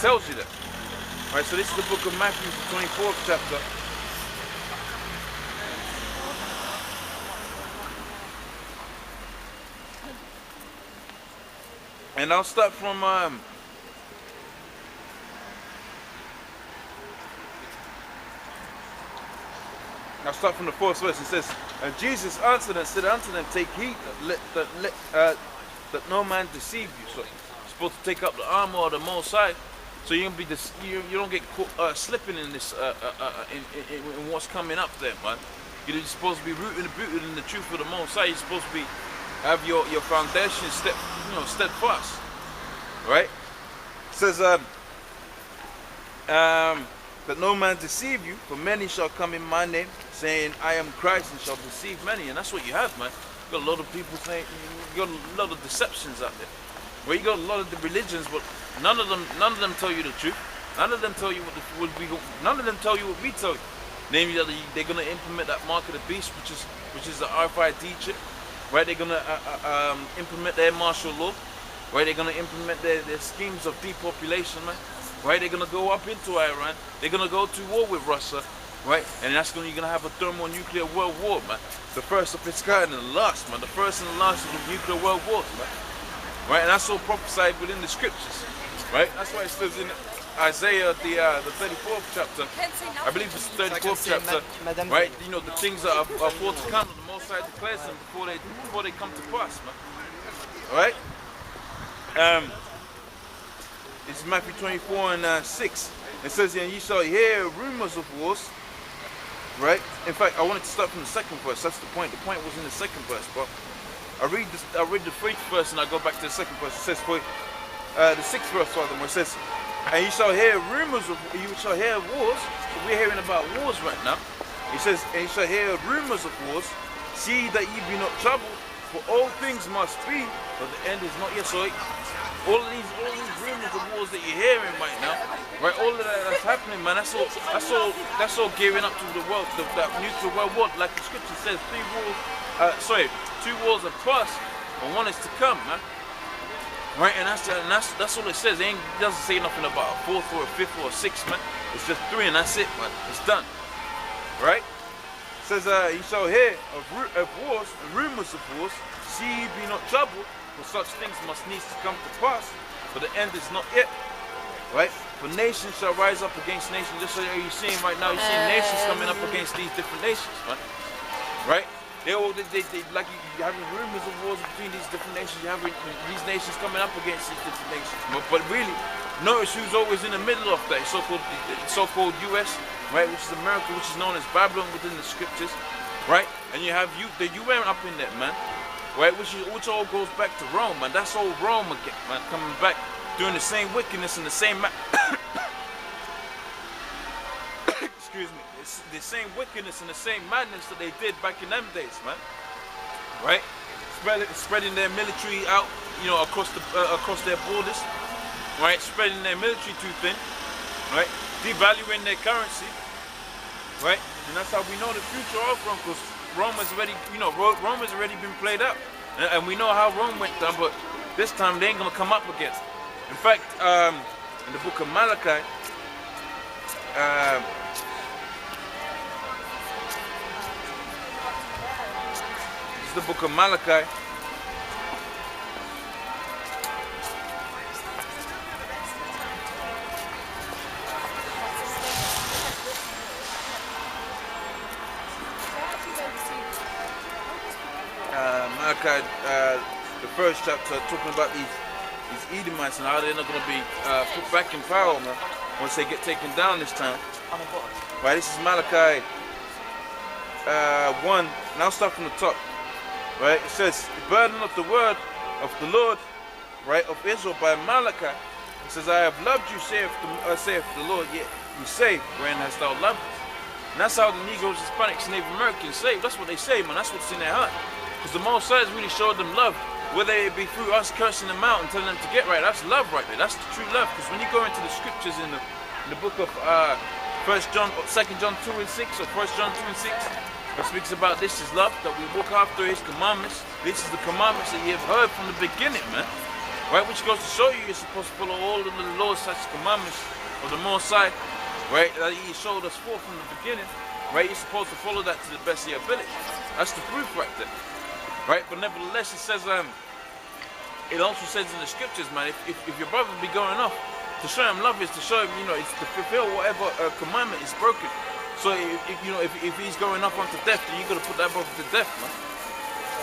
tells you that. Right, so this is the book of Matthew, the 24th chapter. And I'll start from the fourth verse. It says, and Jesus answered and said unto them, take heed that no man deceive you. So you're supposed to take up the armor of the Most High, so you don't get caught slipping in this in what's coming up there, man. You're supposed to be rooted in the truth of the Most High. You're supposed to be have your foundation steadfast, right? It says that no man deceive you, for many shall come in my name, saying I am Christ, and shall deceive many. And that's what you have, man. You got a lot of people saying, you got a lot of deceptions out there. Where you got a lot of the religions, but none of them tell you the truth. None of them tell you none of them tell you what we tell you. Namely that they're gonna implement that mark of the beast, which is the RFID chip. Right, they're gonna implement their martial law. Right, they're gonna implement their schemes of depopulation, man. Right, they're gonna go up into Iran. They're gonna go to war with Russia. Right, and that's you're gonna have a thermonuclear world war, man. The first of its kind and the last, man. The first and the last of the nuclear world wars, man. Right, and that's all prophesied within the scriptures. Right, that's why it says in Isaiah the 34th chapter. I believe it's the 34th chapter. Right, you know the things that are for to come. The Most High declares them before they come to pass, man. All right. It's Matthew 24 and 6. It says, and ye shall hear rumors of wars. Right? In fact, I wanted to start from the second verse. That's the point. The point was in the second verse, but I read the first verse and I go back to the second verse. It says, for the sixth verse, rather, where it says, and you shall hear rumors of, you shall hear wars. So we're hearing about wars right now. It says, and you shall hear rumors of wars. See that ye be not troubled, for all things must be, but the end is not yet. So all these rumors of wars that you're hearing right now, right? All of that's happening, man. That's all gearing up to the world, that nuclear world war. Like the scripture says, two wars are past, and one is to come, man. Right, and that's all it says. It doesn't say nothing about a fourth or a fifth or a sixth, man. It's just three, and that's it, man. It's done. Right? It says, you shall hear of wars and rumors of wars. See ye be not troubled, for such things must needs to come to pass. For the end is not yet. Right? For nations shall rise up against nations. Just so you're seeing right now, you're seeing nations coming up against these different nations, man. Right? They like you're having rumors of wars between these different nations. You're having these nations coming up against these different nations. But really, notice who's always in the middle of that so-called US, right? Which is America, which is known as Babylon within the scriptures, right? And you have the UN up in there, man, right? Which all goes back to Rome, man. That's all Rome again, man, coming back doing the same wickedness and the same excuse me. It's the same wickedness and the same madness that they did back in them days, man. Right? Spreading their military out, you know, across their borders. Right? Spreading their military too thin. Right? Devaluing their currency. Right? And that's how we know the future of Rome, because Rome has already, Rome has already been played out, and we know how Rome went down. But this time they ain't gonna come up again. In fact, in the book of Malachi. The book of Malachi. Malachi, the first chapter, talking about these Edomites and how they're not going to be put back in power, man, once they get taken down this time. Right, this is Malachi 1, and I'll start from the top. Right, it says, the burden of the word of the Lord, right, of Israel by Malachi. It says, I have loved you, saith the Lord, yet you say, wherein hast thou loved us? And that's how the Negroes, Hispanics, and Native Americans say. That's what they say, man. That's what's in their heart. Because the Most High has really showed them love, whether it be through us cursing them out and telling them to get right. That's love right there. That's the true love. Because when you go into the scriptures in the book of 2 John 2 and 6, or 1 John 2 and 6, it speaks about this is love, that we walk after his commandments. This is the commandments that you have heard from the beginning, man. right? Which goes to show you you're supposed to follow all of the laws, such commandments of the Most High, right? That He showed us forth from the beginning, right? You're supposed to follow that to the best of your ability. That's the proof right there, right? But nevertheless, it says, it also says in the scriptures, man, if your brother be going off, to show him love is to show him, you know, it's to fulfill whatever commandment is broken. So if he's going off unto death, then you gotta put that brother to death, man.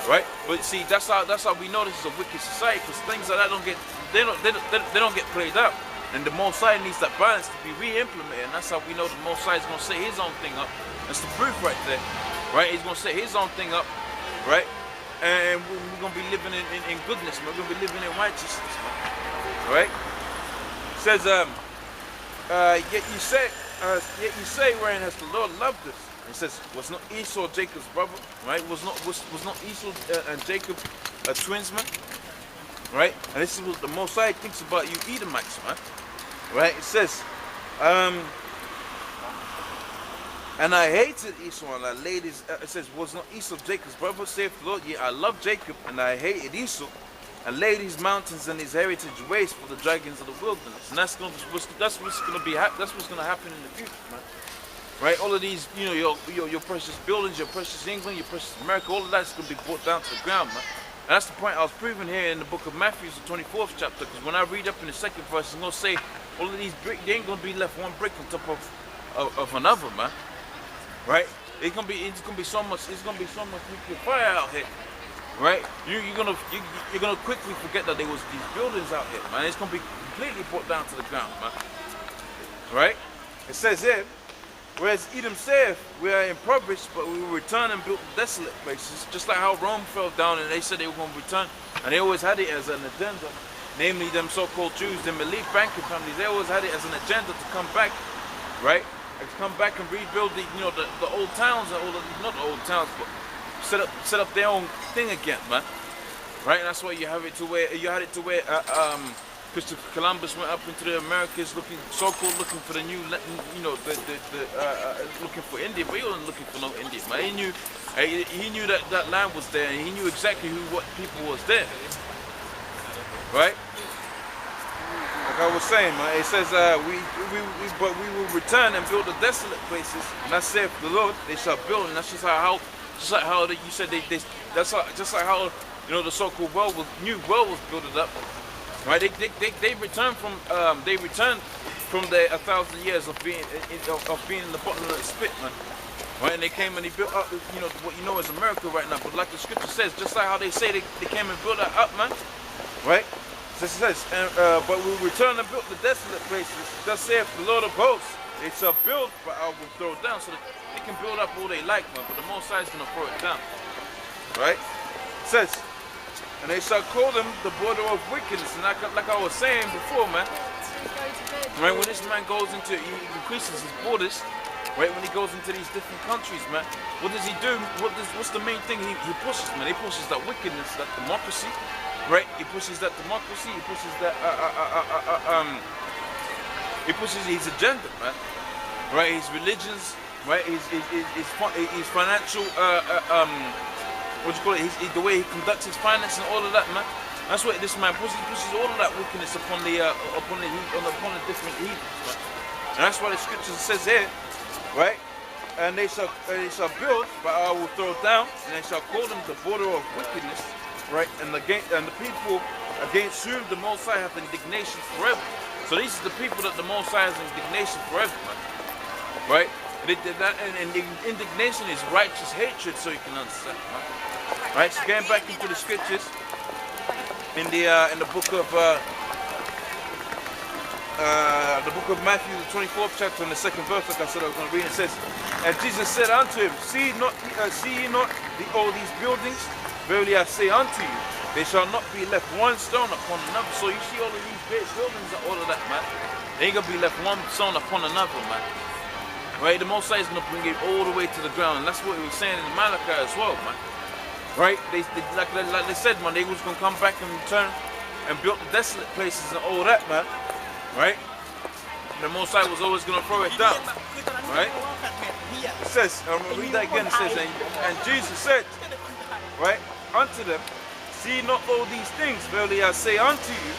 Right? But see, that's how we know this is a wicked society, because things like that don't get played out. And the Most High needs that balance to be re-implemented, and that's how we know the Most High is gonna set His own thing up. That's the proof right there. Right? He's gonna set His own thing up, right? And we're gonna be living in goodness, man. We're gonna be living in righteousness, man. Right? It says, yet you say, wherein has the Lord loved us? It says, was not Esau Jacob's brother, right? Was not Esau and Jacob twins, man? Right? And this is what the Most High thinks about you Edomites, man. Right? It says, and I hated Esau and I laid his, it says, was not Esau Jacob's brother, saith the Lord, yet I loved Jacob and I hated Esau, and laid his mountains and his heritage waste for the dragons of the wilderness. And that's what's gonna happen in the future, man. Right? All of these, you know, your precious buildings, your precious England, your precious America, all of that's gonna be brought down to the ground, man. And that's the point I was proving here in the book of Matthew, the 24th chapter, because when I read up in the second verse, it's gonna say all of these bricks, they ain't gonna be left one brick on top of another, man. Right? It's gonna be so much nuclear fire out here. Right? You're gonna quickly forget that there was these buildings out here, man. It's gonna be completely brought down to the ground, man. Right? It says here, whereas Edom saith, we are impoverished, but we will return and build desolate places, just like how Rome fell down and they said they were going to return, and they always had it as an agenda, namely them so-called Jews, them elite banking families, they always had it as an agenda to come back, right? And to come back and rebuild the, you know, the old towns and all of, not the old towns, but set up their own thing again, man. Right? And that's why you had it to where Christopher Columbus went up into the Americas so-called looking for the new, you know, looking for India, but he wasn't looking for no India, man. He knew that land was there, and he knew exactly what people was there. Right? Like I was saying, man, it says, but we will return and build the desolate places, and that saith the Lord, they shall build, and that's just like how you said just like how, you know, the so-called new world was built up. Right, they returned from their 1,000 years of being in the bottom of the spit, man. Right, and they came and they built up, you know, what you know is America right now. But like the scripture says, just like how they say they came and built that up, man. Right. So it says, but we will return and build the desolate places. Thus saith the Lord of hosts, they shall build, but I will throw it down. So that they can build up all they like, man. But the Most High is gonna throw it down. Right. It says, and they shall call them the border of wickedness. And like I was saying before, man, right, when this man goes into, he increases his borders, right, when he goes into these different countries, man, what does he do? What's the main thing he pushes, man? He pushes that wickedness, that democracy, right? He pushes that democracy, he pushes that, he pushes his agenda, man, right? His religions, right? His financial, what do you call it? The way he conducts his finance and all of that, man. That's what this man pushes. He pushes all of that wickedness upon the different heathens, man. And that's why the scripture says here, right? And they shall build, but I will throw down, and they shall call them the border of wickedness, right? And the people against whom the Most High hath indignation forever. So these are the people that the Most High has indignation forever, man. Right? And the indignation is righteous hatred, so you can understand, man. Right, so getting back into the scriptures in the book of Matthew, the 24th chapter, and the second verse, like I said I was going to read. It says, and Jesus said unto him, see ye not all these buildings? Verily I say unto you, they shall not be left one stone upon another. So you see all of these big buildings and all of that, man. They ain't gonna be left one stone upon another, man. Right, the Most High is gonna bring it all the way to the ground, and that's what he was saying in Malachi as well, man. Right? Like they said, man, they was gonna come back and return and build the desolate places and all that, man. Right? The Most High was always gonna throw it down. Right? It says, I'm gonna read that again. It says, and Jesus said, right, unto them, See not all these things, verily I say unto you,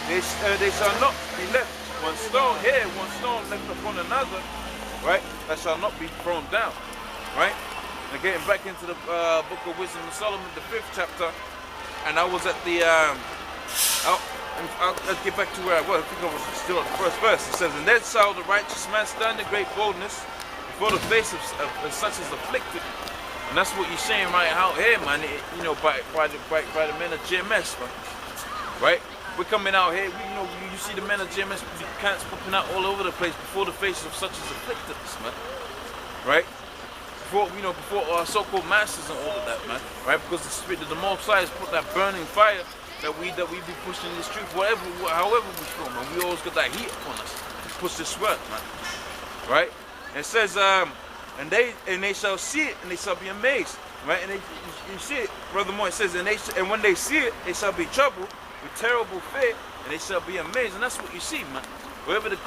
they shall not be left one stone here, one stone left upon another, right? That shall not be thrown down, right? Now getting back into the book of Wisdom of Solomon, the 5th chapter, and I was at the, I'll get back to where I was. I think I was still at the first verse. It says, and then shall the righteous man stand in great boldness before the face of such as afflicted. And that's what you're saying right out here, man. You know, by the men of GMS, man. Right? We're coming out here. You see the men of GMS cats popping out all over the place before the face of such as afflicted us, man. Right? Before our so-called masters and all of that, man. Right? Because the Spirit of the Most High has put that burning fire that we be pushing this truth, however we feel, man. We always got that heat upon us to push this word, man. Right? And it says, and they shall see it and they shall be amazed, right? And you see it, furthermore, it says, and when they see it, they shall be troubled with terrible fear, and they shall be amazed. And that's what you see, man. Wherever the